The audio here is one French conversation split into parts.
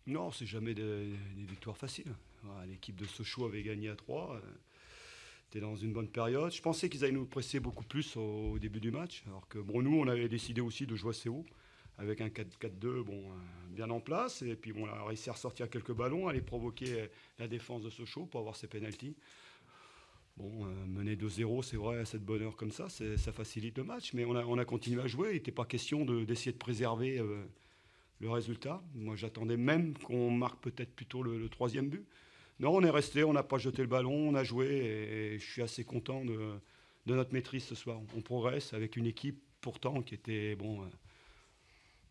Non, c'est jamais des victoires faciles. Voilà, l'équipe de Sochaux avait gagné à 3. Était dans une bonne période. Je pensais qu'ils allaient nous presser beaucoup plus au début du match. Alors que bon, nous, on avait décidé aussi de jouer assez haut avec un 4-4-2 bon, bien en place. Et puis bon, on a réussi à ressortir quelques ballons, à aller provoquer la défense de Sochaux pour avoir ses pénaltys. Bon, mener 2-0, c'est vrai, à cette bonne heure comme ça, ça facilite le match. Mais on a continué à jouer. Il n'était pas question d'essayer de préserver le résultat. Moi, j'attendais même qu'on marque peut-être plutôt le troisième but. Non, on est resté, on n'a pas jeté le ballon, on a joué et je suis assez content de notre maîtrise ce soir. On progresse avec une équipe pourtant qui était, bon,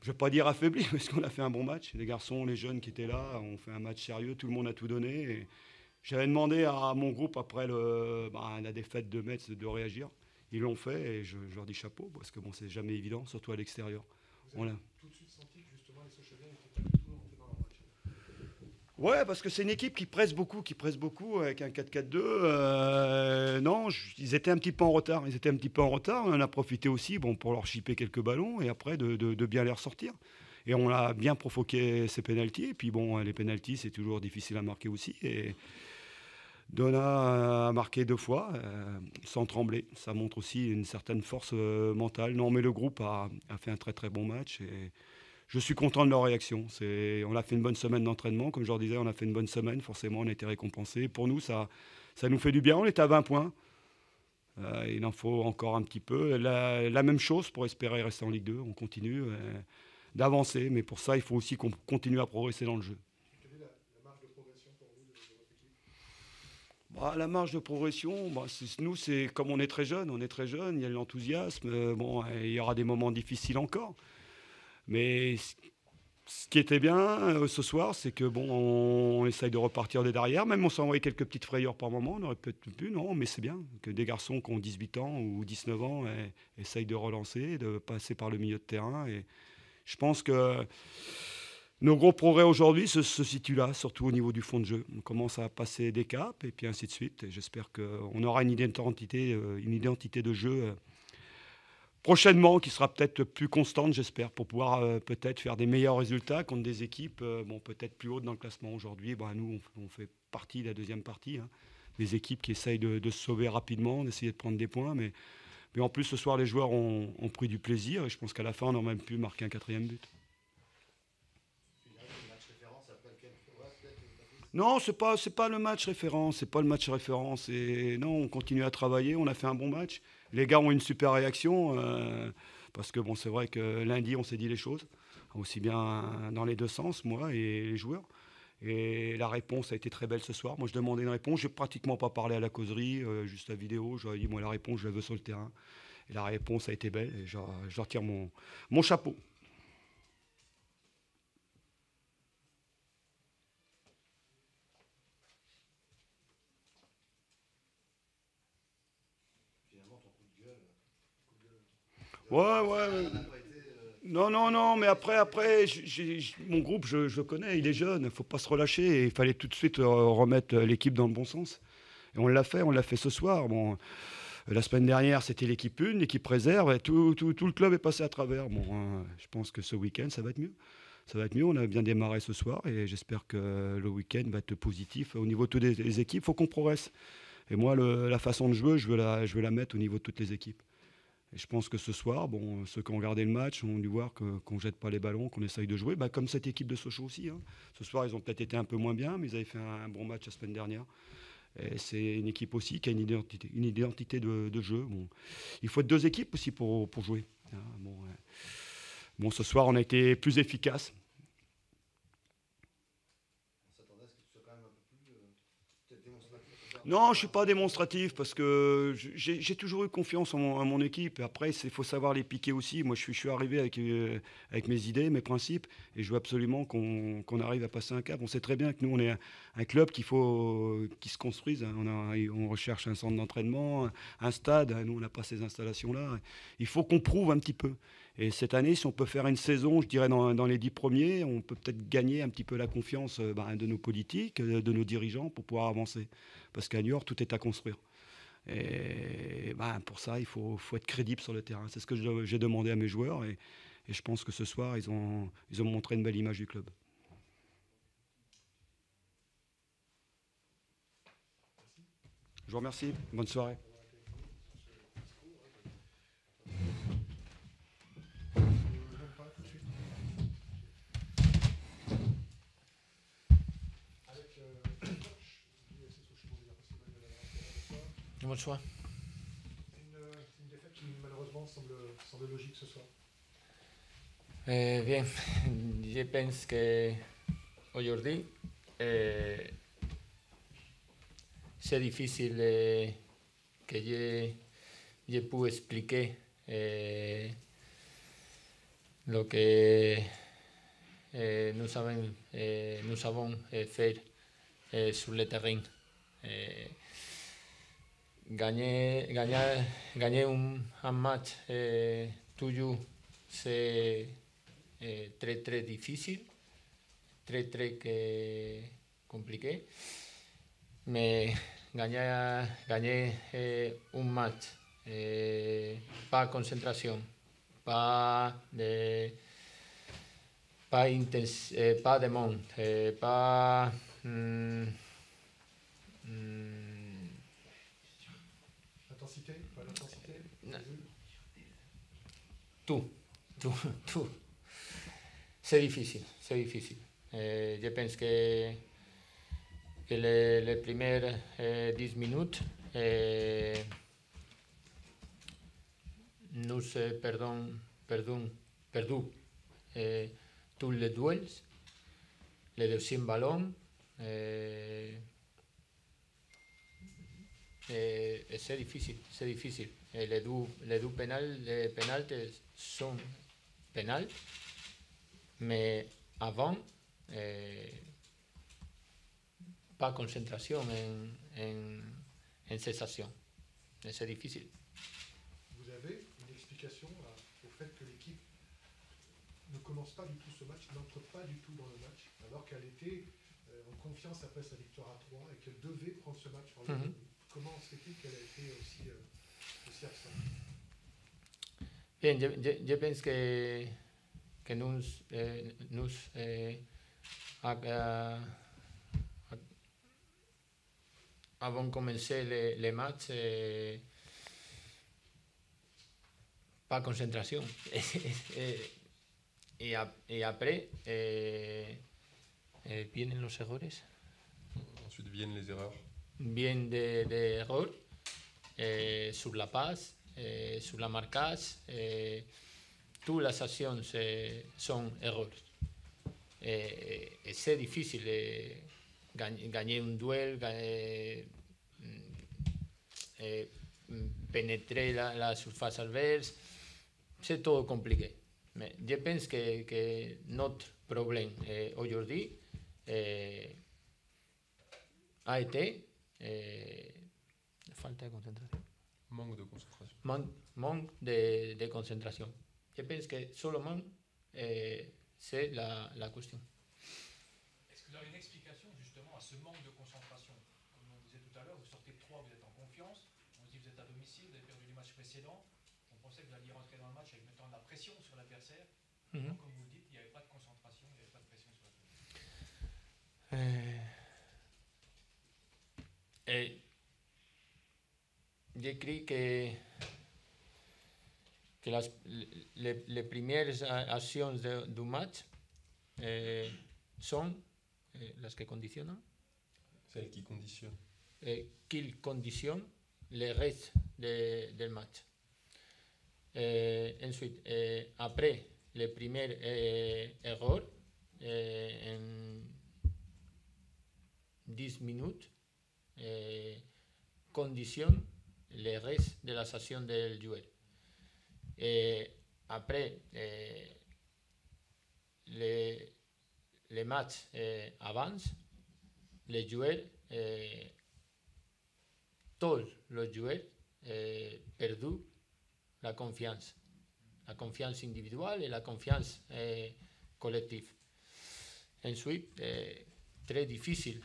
je ne vais pas dire affaiblie, parce qu'on a fait un bon match. Les garçons, les jeunes qui étaient là, ont fait un match sérieux, tout le monde a tout donné. Et j'avais demandé à mon groupe après la défaite de Metz de réagir. Ils l'ont fait et je leur dis chapeau parce que bon, c'est jamais évident, surtout à l'extérieur. Vous On avez l'a- tout de suite senti que justement les Sochaliens n'étaient pas du tout rentrés dans leur match. Ouais, parce que c'est une équipe qui presse beaucoup avec un 4-4-2. Non, ils étaient un petit peu en retard. Ils étaient un petit peu en retard. On en a profité aussi, bon, pour leur chipper quelques ballons et après de bien les ressortir. Et on a bien provoqué ces pénaltys. Et puis bon, les pénaltys, c'est toujours difficile à marquer aussi. Et Donna a marqué 2 fois, sans trembler. Ça montre aussi une certaine force mentale. Non, mais le groupe a fait un très très bon match. Et je suis content de leur réaction. On a fait une bonne semaine d'entraînement. Comme je leur disais, on a fait une bonne semaine. Forcément, on a été récompensés. Pour nous, ça nous fait du bien. On est à 20 points. Il en faut encore un petit peu. La même chose pour espérer rester en Ligue 2. On continue d'avancer. Mais pour ça, il faut aussi qu'on continue à progresser dans le jeu. Quelle est la marge de progression pour vous de votre équipe? Bah, la marge de progression, bah, nous, c'est comme on est très jeune. On est très jeune. Il y a de l'enthousiasme. Bon, il y aura des moments difficiles encore. Mais ce qui était bien ce soir, c'est que bon, on essaye de repartir de derrière. Même on s'est envoyé quelques petites frayeurs par moment. On aurait peut-être pu, non, mais c'est bien que des garçons qui ont 18 ans ou 19 ans essayent de relancer, de passer par le milieu de terrain. Et je pense que nos gros progrès aujourd'hui se situent là, surtout au niveau du fond de jeu. On commence à passer des caps et puis ainsi de suite. Et j'espère qu'on aura une identité de jeu prochainement qui sera peut-être plus constante, j'espère, pour pouvoir peut-être faire des meilleurs résultats contre des équipes bon, peut-être plus hautes dans le classement aujourd'hui. Bah, nous, on fait partie de la deuxième partie. Hein. Des équipes qui essayent de se sauver rapidement, d'essayer de prendre des points. Mais en plus, ce soir, les joueurs ont pris du plaisir et je pense qu'à la fin, on aurait même pu marquer un quatrième but. Non, c'est pas le match référence, c'est pas le match référence. Et non, on continue à travailler, on a fait un bon match. Les gars ont une super réaction parce que bon, c'est vrai que lundi, on s'est dit les choses, aussi bien dans les deux sens, moi et les joueurs. Et la réponse a été très belle ce soir. Moi, je demandais une réponse, j'ai pratiquement pas parlé à la causerie, juste la vidéo. J'aurais dit moi la réponse, je la veux sur le terrain. Et la réponse a été belle. Et je leur tire mon chapeau. Ouais, ouais. Non, non, non, mais après mon groupe, je le connais, il est jeune, il ne faut pas se relâcher. Et il fallait tout de suite remettre l'équipe dans le bon sens. Et on l'a fait ce soir. Bon, la semaine dernière, c'était l'équipe 1, l'équipe réserve, et tout le club est passé à travers. Bon, je pense que ce week-end, ça va être mieux. Ça va être mieux, on a bien démarré ce soir et j'espère que le week-end va être positif. Au niveau de toutes les équipes, il faut qu'on progresse. Et moi, la façon de jouer, je veux la mettre au niveau de toutes les équipes. Et je pense que ce soir, bon, ceux qui ont regardé le match ont dû voir qu'on ne jette pas les ballons, qu'on essaye de jouer, bah, comme cette équipe de Sochaux aussi. Hein. Ce soir, ils ont peut-être été un peu moins bien, mais ils avaient fait un bon match la semaine dernière. Et c'est une équipe aussi qui a une identité de jeu. Bon. Il faut être deux équipes aussi pour jouer. Hein. Bon, bon, ce soir, on a été plus efficace. Non, je ne suis pas démonstratif parce que j'ai toujours eu confiance en mon équipe. Et après, il faut savoir les piquer aussi. Moi, je suis arrivé avec mes idées, mes principes, et je veux absolument qu'on arrive à passer un cap. On sait très bien que nous, on est un club qui se construise. Hein. On recherche un centre d'entraînement, un stade. Nous, on n'a pas ces installations-là. Il faut qu'on prouve un petit peu. Et cette année, si on peut faire une saison, je dirais dans les 10 premiers, on peut peut-être gagner un petit peu la confiance de nos politiques, de nos dirigeants pour pouvoir avancer. Parce qu'à Niort, tout est à construire. Et pour ça, il faut être crédible sur le terrain. C'est ce que j'ai demandé à mes joueurs et je pense que ce soir, ils ont montré une belle image du club. vous remercie. Bonne soirée. Bonsoir. Une défaite qui malheureusement semble logique ce soir. Bien, je pense qu'aujourd'hui, c'est difficile que je puisse expliquer ce que nous avons fait sur le terrain. Gagner un match toujours, c'est très très difficile, très très compliqué. Mais gagner un match, pas concentration, pas de monde, pas L'intensité, pas l'intensité. tout. C'est difficile. Je pense que les premières 10 minutes, nous perdons tous les duels, le deuxième ballon. C'est difficile. Les deux pénalties sont pénales, mais avant, pas concentration en cessation. C'est difficile. Vous avez une explication au fait que l'équipe ne commence pas du tout ce match, n'entre pas du tout dans le match, alors qu'elle était en confiance après sa victoire à 3 et qu'elle devait prendre ce match en main. Comment se fait-il qu'elle a été aussi absente? Bien, je pense que nous avons commencé le match pas concentration. Et après, vienen los errores. Ensuite viennent les erreurs. Viennent des erreurs sur la passe, sur la marquage. Toutes les actions sont erreurs. Et c'est difficile gagner un duel, pénétrer la surface adverse. C'est tout compliqué. Mais je pense que notre problème aujourd'hui a été falta de concentration. Manque de concentration. Manque de concentration. Je pense que seulement c'est la question. Est-ce que vous avez une explication justement à ce manque de concentration? Comme on disait tout à l'heure, vous sortez de 3, vous êtes en confiance, on se dit que vous êtes à domicile, vous avez perdu les matchs précédents, on pensait que vous alliez rentrer dans le match avec maintenant de la pression sur l'adversaire. Mm-hmm. Comme vous le dites, il n'y avait pas de concentration, il n'y avait pas de pression sur l'adversaire. J'écris que les premières actions du match sont las que condicionan. Celles qui conditionnent. Qui conditionnent le reste del match. Ensuite, après les premiers erreurs, en 10 minutes, conditionnent le reste de la session del joueur. Après, les matchs avancent, les joueurs, tous les joueurs perdent la confiance individuelle et la confiance collective. Ensuite, très difficile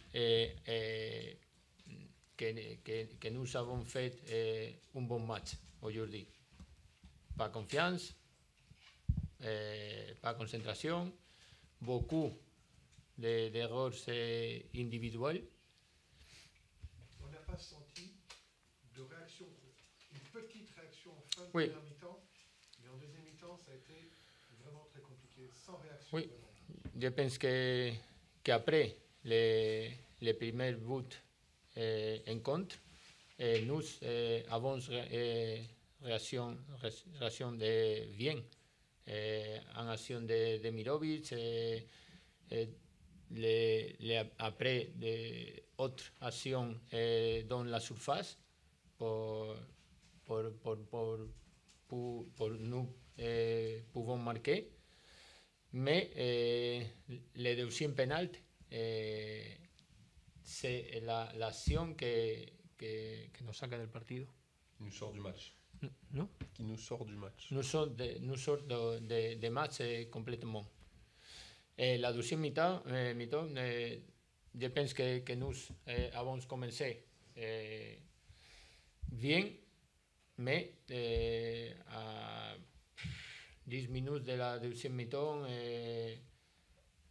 que nous avons fait un bon match aujourd'hui. Pas confiance, pas concentration, beaucoup d'erreurs individuelles. On n'a pas senti réaction, une petite réaction en fin de Oui. première mi-temps, mais en deuxième mi-temps, ça a été vraiment très compliqué, sans réaction. Oui. Vraiment. Je pense qu'après les premiers buts en contre, nous avons réaction de bien en action de Mirovic. Après d'autres actions dans la surface pour nous pouvons marquer. Mais le deuxième penalty, c'est l'acción que nos saca del partido. Qui nous sort du match. ¿No? Qui nous sort du match. Nous sort de match complètement. La deuxième mi-temps, je pense que nous avons commencé bien, mais à 10 minutes de la deuxième mi-temps,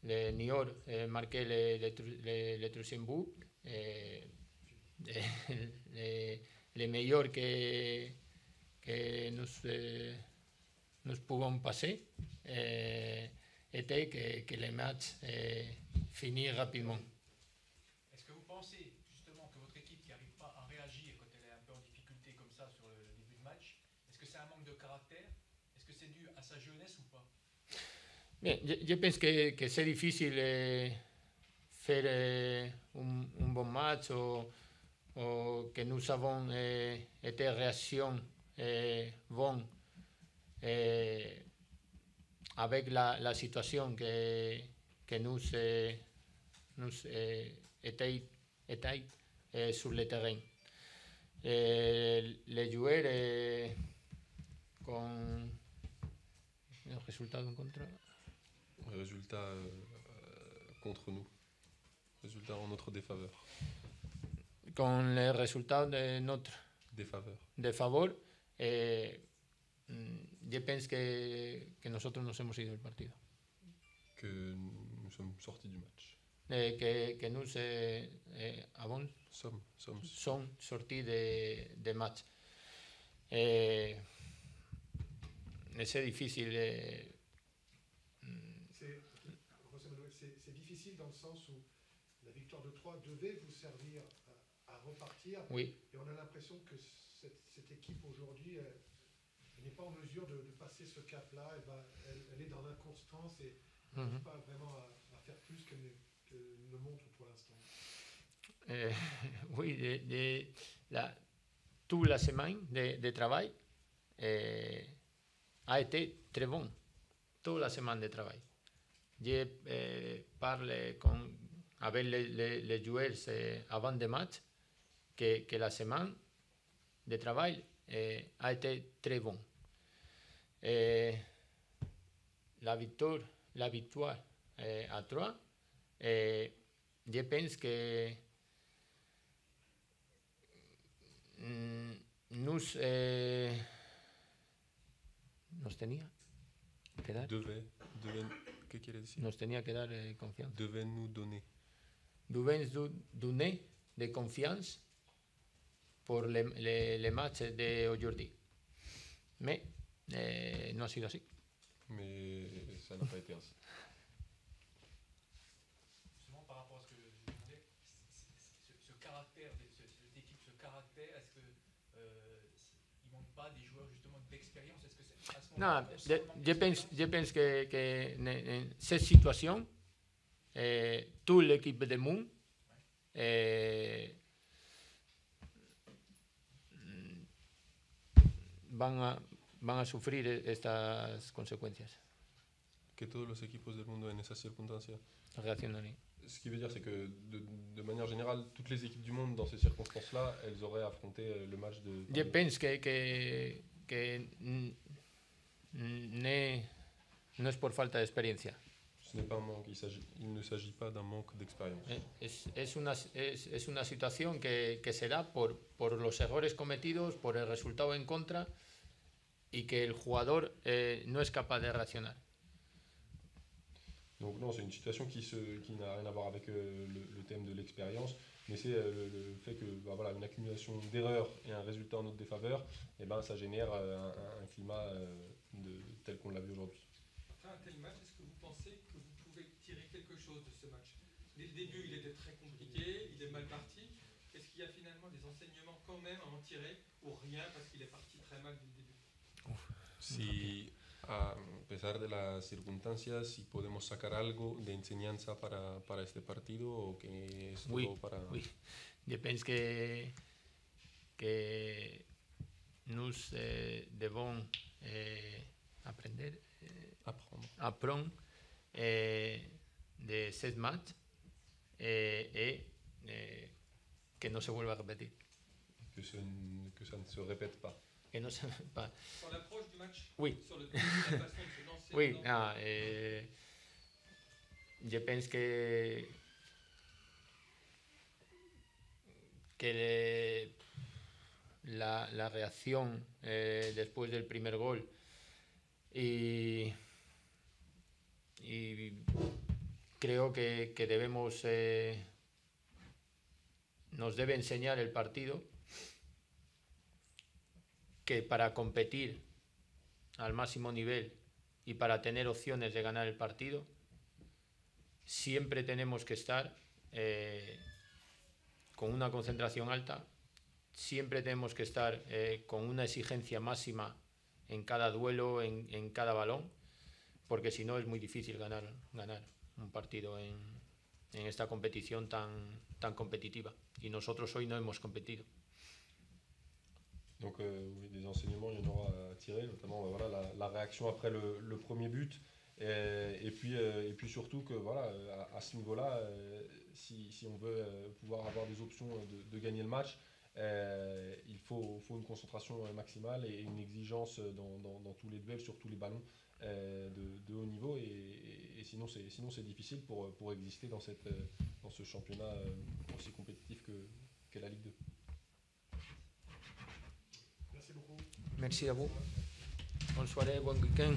le Niort marquait le troisième but. Le meilleur que nous pouvons passer était que le match finit rapidement. Est-ce que vous pensez justement que votre équipe qui n'arrive pas à réagir quand elle est un peu en difficulté comme ça sur le début de match, est-ce que c'est un manque de caractère? Est-ce que c'est dû à sa jeunesse ou pas? Bien, je pense que c'est difficile faire un bon match ou que nous avons été réaction bonne avec la situation que nous était sur le terrain. Les joueurs con le résultat en contre. Résultat contre nous. Résultat en notre défaveur. Con les résultats de notre défaveur, je pense que nosotros nos hemos ido del partido. Que nous sommes sortis du match. Que nous sommes sortis de match. C'est difficile. C'est difficile dans le sens où la victoire de 3 devait vous servir à repartir. Oui. Et on a l'impression que cette équipe aujourd'hui n'est pas en mesure de passer ce cap-là. Elle est dans l'inconstance et n'arrive pas vraiment à faire plus qu'elle ne montre pour l'instant. Oui, toute la semaine de travail a été très bon. Toute la semaine de travail. J'ai parlé avec les joueurs avant le match que la semaine de travail a été très bon. La victoire à 3, je pense que nos tenía que dar. Qu'est-ce qu'il a dit? Nos tenía que dar confianza. Devait nous donner. Devait nous donner de confiance pour les matchs d'aujourd'hui. Mais no ha sido así. Mais ça n'a pas été ainsi. Justement, par rapport à ce que je demandais, ce caractère de cette équipe, ce caractère, est-ce que il manque pas des joueurs justement d'expérience? Est-ce que c'est à ce moment-là? Non, je pense que en cette situation, toute l'équipe du monde van a sufrir estas consecuencias. Que todos los equipos del mundo en esa circunstancia. Reaccionan. Ce qui veut dire, c'est que de manière générale, toutes les équipes du monde dans ces circonstances-là, elles auraient affronté le match de. Je pense que no es por falta de experiencia. Ce n'est pas un manque, il ne s'agit pas d'un manque d'expérience. Es una situación que se da por los errores cometidos, por el resultado en contra y que el jugador no es capaz de reaccionar. Donc non, c'est une situation qui n'a rien à voir avec le thème de l'expérience. Mais c'est le fait que bah, voilà, une accumulation d'erreurs et un résultat en notre défaveur, et ben, ça génère un climat tel qu'on l'a vu aujourd'hui. Après un tel match, est-ce que vous pensez que vous pouvez tirer quelque chose de ce match? Dès le début, il était très compliqué, il est mal parti. Est-ce qu'il y a finalement des enseignements quand même à en tirer ou rien parce qu'il est parti très mal dès le début? Si a pesar de las circunstancias, si podemos sacar algo de enseñanza para este partido o que es todo Oui, para... oui. Je pense que nous devons apprendre Apprendre. de ce match et que no se vuelva a repetir. Que ça ne se répète pas. Que no se, pas, Sur l'approche du match, oui, sur la façon de se lancer. oui. dedans. Je pense que la reacción después del primer gol y creo que debemos nos debe enseñar el partido que para competir al máximo nivel y para tener opciones de ganar el partido siempre tenemos que estar con una concentración alta, siempre tenemos que estar con una exigencia máxima en cada duelo, en cada balón, porque si no es muy difícil ganar un partido en esta competición tan competitiva. Y nosotros hoy no hemos competido. Donc oui, des enseignements, il y en aura à tirer, notamment voilà, la réaction après le premier but. Et puis surtout que voilà, à ce niveau-là, si on veut pouvoir avoir des options de gagner le match, il faut une concentration maximale et une exigence dans tous les duels, sur tous les ballons de haut niveau. Et sinon c'est difficile pour exister dans ce championnat aussi compétitif qu'est la Ligue 2. Merci beaucoup. Merci à vous. Bonne soirée, bon week-end.